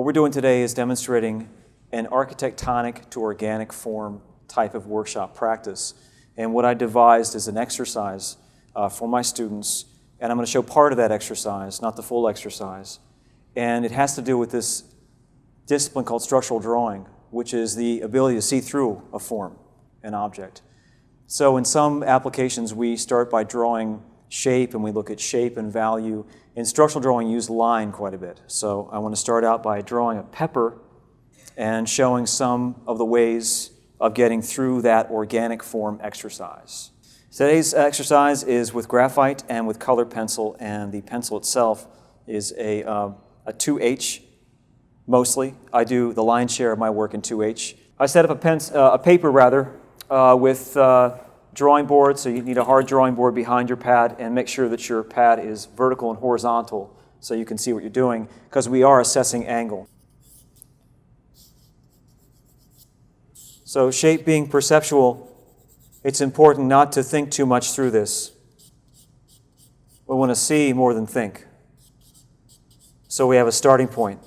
What we're doing today is demonstrating an architectonic to organic form type of workshop practice. And what I devised is an exercise for my students, and I'm going to show part of that exercise, not the full exercise. And it has to do with this discipline called structural drawing, which is the ability to see through a form, an object. So in some applications, we start by drawing shape, and we look at shape and value. In structural drawing, you use line quite a bit. So I want to start out by drawing a pepper and showing some of the ways of getting through that organic form exercise. Today's exercise is with graphite and with colored pencil, and the pencil itself is a 2H mostly. I do the lion's share of my work in 2H. I set up a paper with drawing board, so you need a hard drawing board behind your pad, and make sure that your pad is vertical and horizontal so you can see what you're doing, because we are assessing angle. So shape being perceptual, it's important not to think too much through this. We want to see more than think. So we have a starting point.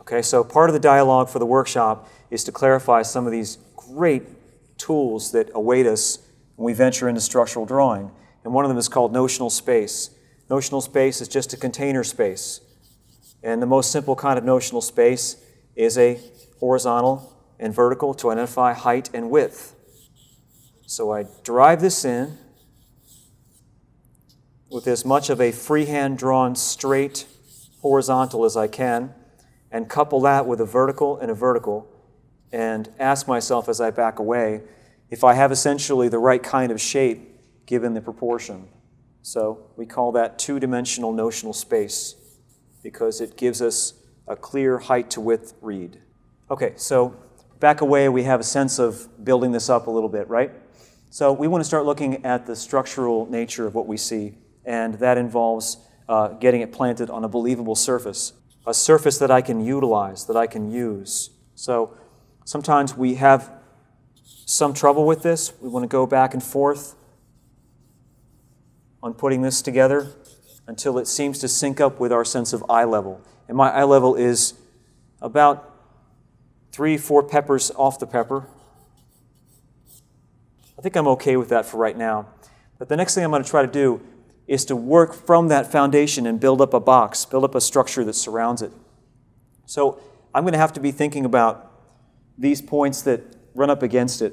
Okay, so part of the dialogue for the workshop is to clarify some of these great tools that await us when we venture into structural drawing. And one of them is called notional space. Notional space is just a container space. And the most simple kind of notional space is a horizontal and vertical to identify height and width. So I drive this in with as much of a freehand drawn straight horizontal as I can, and couple that with a vertical and a vertical, and ask myself as I back away if I have essentially the right kind of shape given the proportion. So we call that two-dimensional notional space because it gives us a clear height to width read. Okay, so back away we have a sense of building this up a little bit, right? So we want to start looking at the structural nature of what we see, and that involves getting it planted on a believable surface, a surface that I can utilize, that I can use. So sometimes we have some trouble with this. We want to go back and forth on putting this together until it seems to sync up with our sense of eye level. And my eye level is about 3-4 peppers off the pepper. I think I'm okay with that for right now. But the next thing I'm going to try to do is to work from that foundation and build up a box, build up a structure that surrounds it. So I'm going to have to be thinking about these points that run up against it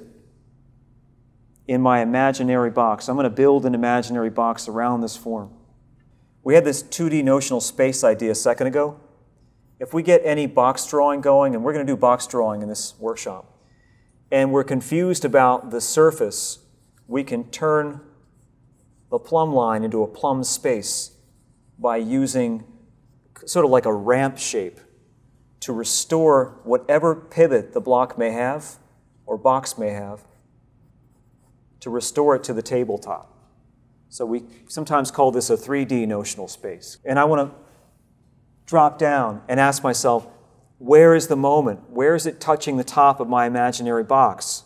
in my imaginary box. I'm going to build an imaginary box around this form. We had this 2D notional space idea a second ago. If we get any box drawing going, and we're going to do box drawing in this workshop, and we're confused about the surface, we can turn the plumb line into a plumb space by using sort of like a ramp shape to restore whatever pivot the block may have or box may have, to restore it to the tabletop. So we sometimes call this a 3D notional space. And I want to drop down and ask myself, where is the moment? Where is it touching the top of my imaginary box?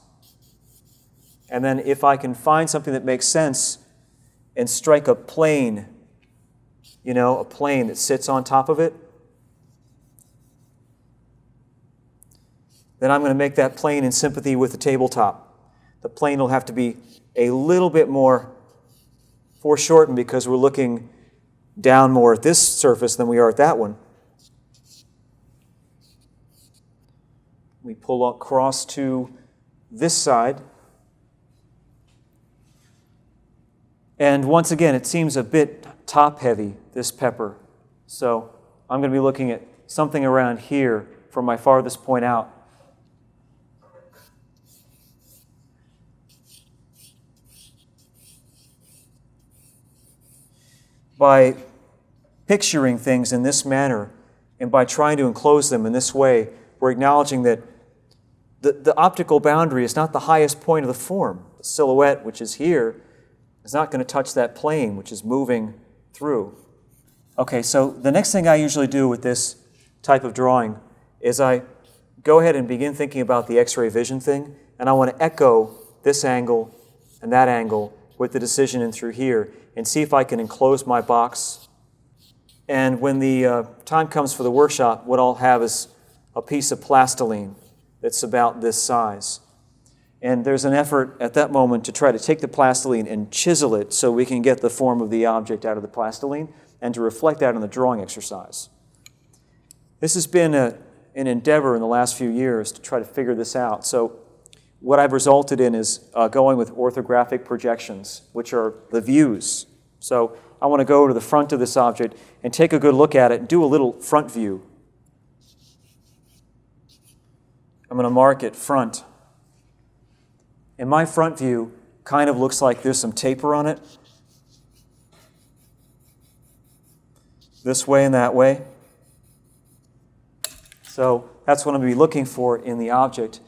And then if I can find something that makes sense and strike a plane, a plane that sits on top of it, then I'm going to make that plane in sympathy with the tabletop. The plane will have to be a little bit more foreshortened because we're looking down more at this surface than we are at that one. We pull across to this side. And once again, it seems a bit top-heavy, this pepper. So I'm going to be looking at something around here from my farthest point out. By picturing things in this manner and by trying to enclose them in this way, we're acknowledging that the optical boundary is not the highest point of the form. The silhouette, which is here, is not going to touch that plane, which is moving through. Okay, so the next thing I usually do with this type of drawing is I go ahead and begin thinking about the X-ray vision thing, and I want to echo this angle and that angle with the decision in through here and see if I can enclose my box And when the time comes for the workshop, what I'll have is a piece of plastiline that's about this size. And there's an effort at that moment to try to take the plastiline and chisel it so we can get the form of the object out of the plastiline and to reflect that on the drawing exercise. This has been an endeavor in the last few years to try to figure this out. So what I've resulted in is going with orthographic projections, which are the views. So I want to go to the front of this object and take a good look at it and do a little front view. I'm going to mark it front. And my front view kind of looks like there's some taper on it. This way and that way. So that's what I'm going to be looking for in the object.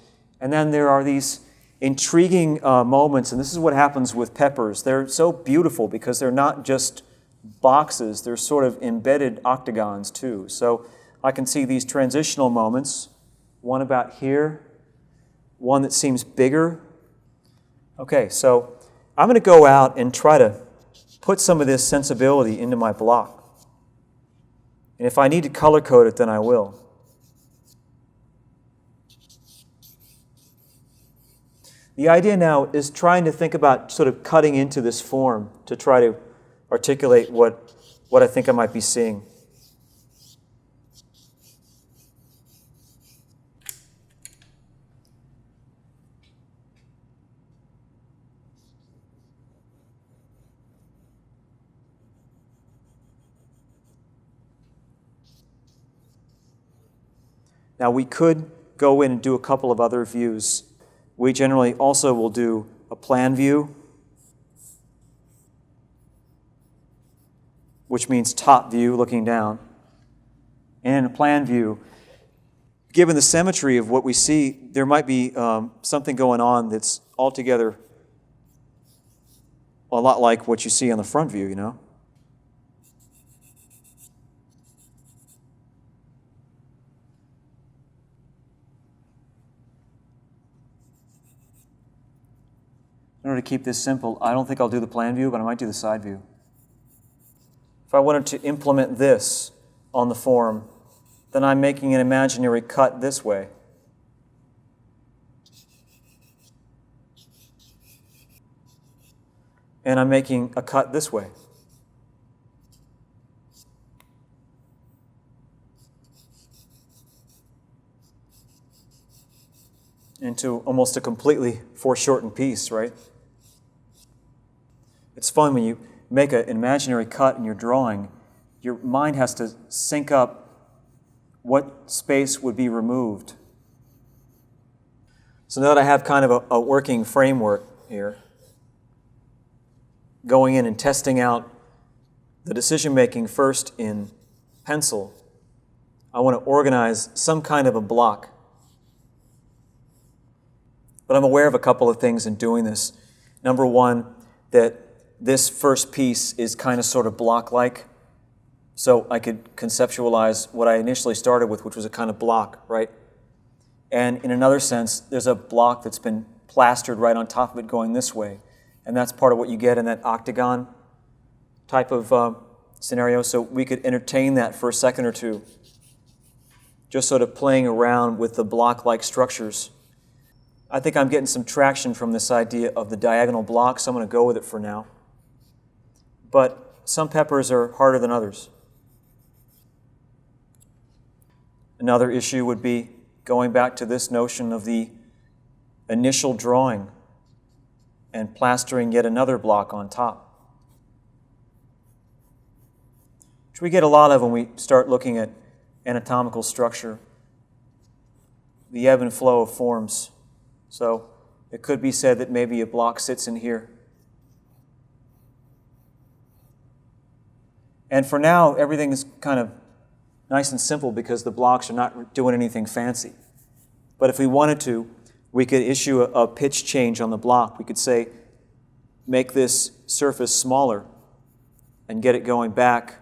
And then there are these intriguing moments, and this is what happens with peppers. They're so beautiful because they're not just boxes, they're sort of embedded octagons too. So I can see these transitional moments, one about here, one that seems bigger. Okay, so I'm going to go out and try to put some of this sensibility into my block. And if I need to color code it, then I will. The idea now is trying to think about sort of cutting into this form to try to articulate what I think I might be seeing. Now we could go in and do a couple of other views. We generally also will do a plan view, which means top view looking down. And in a plan view, given the symmetry of what we see, there might be something going on that's altogether a lot like what you see on the front view, you know? In order to keep this simple, I don't think I'll do the plan view, but I might do the side view. If I wanted to implement this on the form, then I'm making an imaginary cut this way. And I'm making a cut this way. Into almost a completely foreshortened piece, right? It's fun when you make an imaginary cut in your drawing, your mind has to sync up what space would be removed. So now that I have kind of a working framework here, going in and testing out the decision-making first in pencil, I want to organize some kind of a block. But I'm aware of a couple of things in doing this. Number one, that this first piece is kind of sort of block-like. So I could conceptualize what I initially started with, which was a kind of block, right? And in another sense, there's a block that's been plastered right on top of it going this way. And that's part of what you get in that octagon type of scenario. So we could entertain that for a second or two, just sort of playing around with the block-like structures. I think I'm getting some traction from this idea of the diagonal block, so I'm going to go with it for now. But some peppers are harder than others. Another issue would be going back to this notion of the initial drawing and plastering yet another block on top, which we get a lot of when we start looking at anatomical structure, the ebb and flow of forms. So it could be said that maybe a block sits in here. And for now, everything is kind of nice and simple because the blocks are not doing anything fancy. But if we wanted to, we could issue a pitch change on the block. We could say, make this surface smaller and get it going back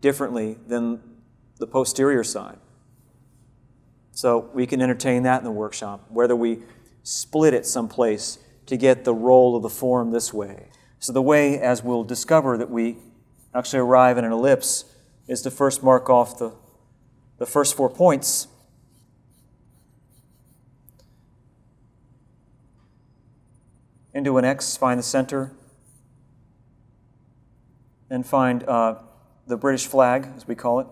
differently than the posterior side. So we can entertain that in the workshop, whether we split it someplace to get the roll of the form this way. So the way, as we'll discover, that we actually arrive at an ellipse is to first mark off the first 4 points. Into an X, find the center, and find the British flag, as we call it.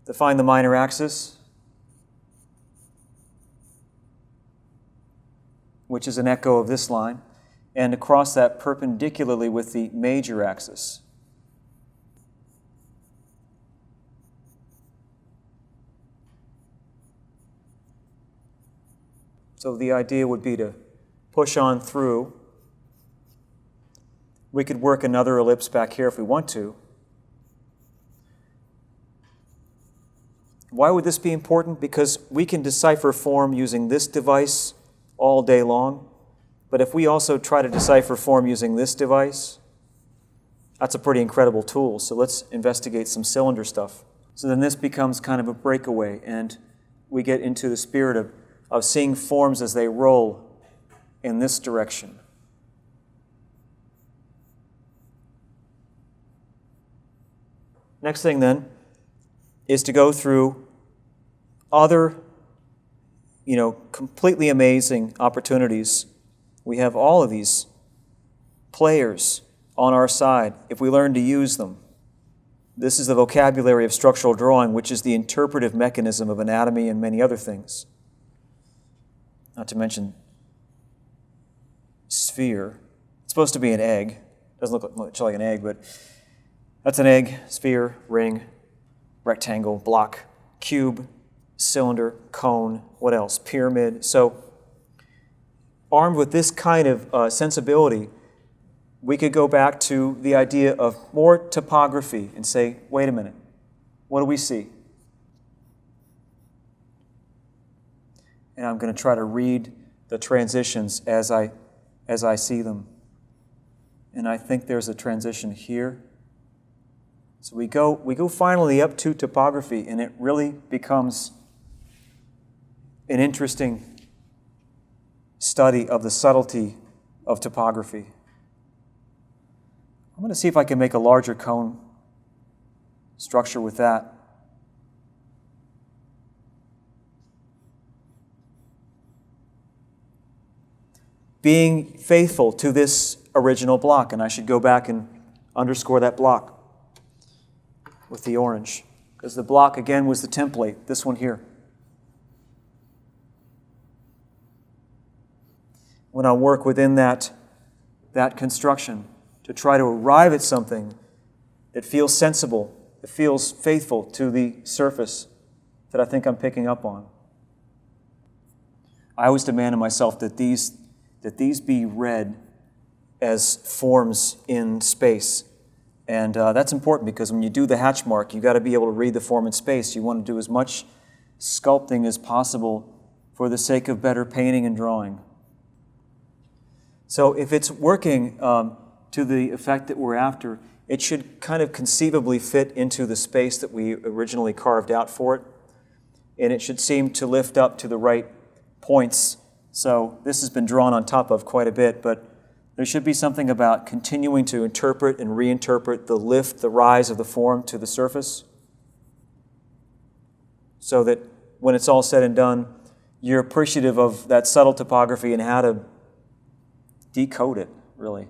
Define the minor axis, which is an echo of this line, and across that perpendicularly with the major axis. So the idea would be to push on through. We could work another ellipse back here if we want to. Why would this be important? Because we can decipher form using this device all day long. But if we also try to decipher form using this device, that's a pretty incredible tool. So let's investigate some cylinder stuff. So then this becomes kind of a breakaway, and we get into the spirit of seeing forms as they roll in this direction. Next thing then is to go through other, completely amazing opportunities. We have all of these players on our side if we learn to use them. This is the vocabulary of structural drawing, which is the interpretive mechanism of anatomy and many other things. Not to mention sphere. It's supposed to be an egg. Doesn't look much like an egg, but that's an egg, sphere, ring, rectangle, block, cube, cylinder, cone, what else? Pyramid. So armed with this kind of sensibility, we could go back to the idea of more topography and say, wait a minute, what do we see? And I'm going to try to read the transitions as I see them. And I think there's a transition here. So we go finally up to topography, and it really becomes an interesting study of the subtlety of topography. I'm going to see if I can make a larger cone structure with that. Being faithful to this original block, and I should go back and underscore that block with the orange, because the block again was the template, this one here. When I work within that construction to try to arrive at something that feels sensible, that feels faithful to the surface that I think I'm picking up on. I always demand of myself that these be read as forms in space. And that's important because when you do the hatch mark, you've got to be able to read the form in space. You want to do as much sculpting as possible for the sake of better painting and drawing. So if it's working to the effect that we're after, it should kind of conceivably fit into the space that we originally carved out for it. And it should seem to lift up to the right points. So this has been drawn on top of quite a bit, but there should be something about continuing to interpret and reinterpret the lift, the rise of the form to the surface, so that when it's all said and done, you're appreciative of that subtle topography and how to decode it, really.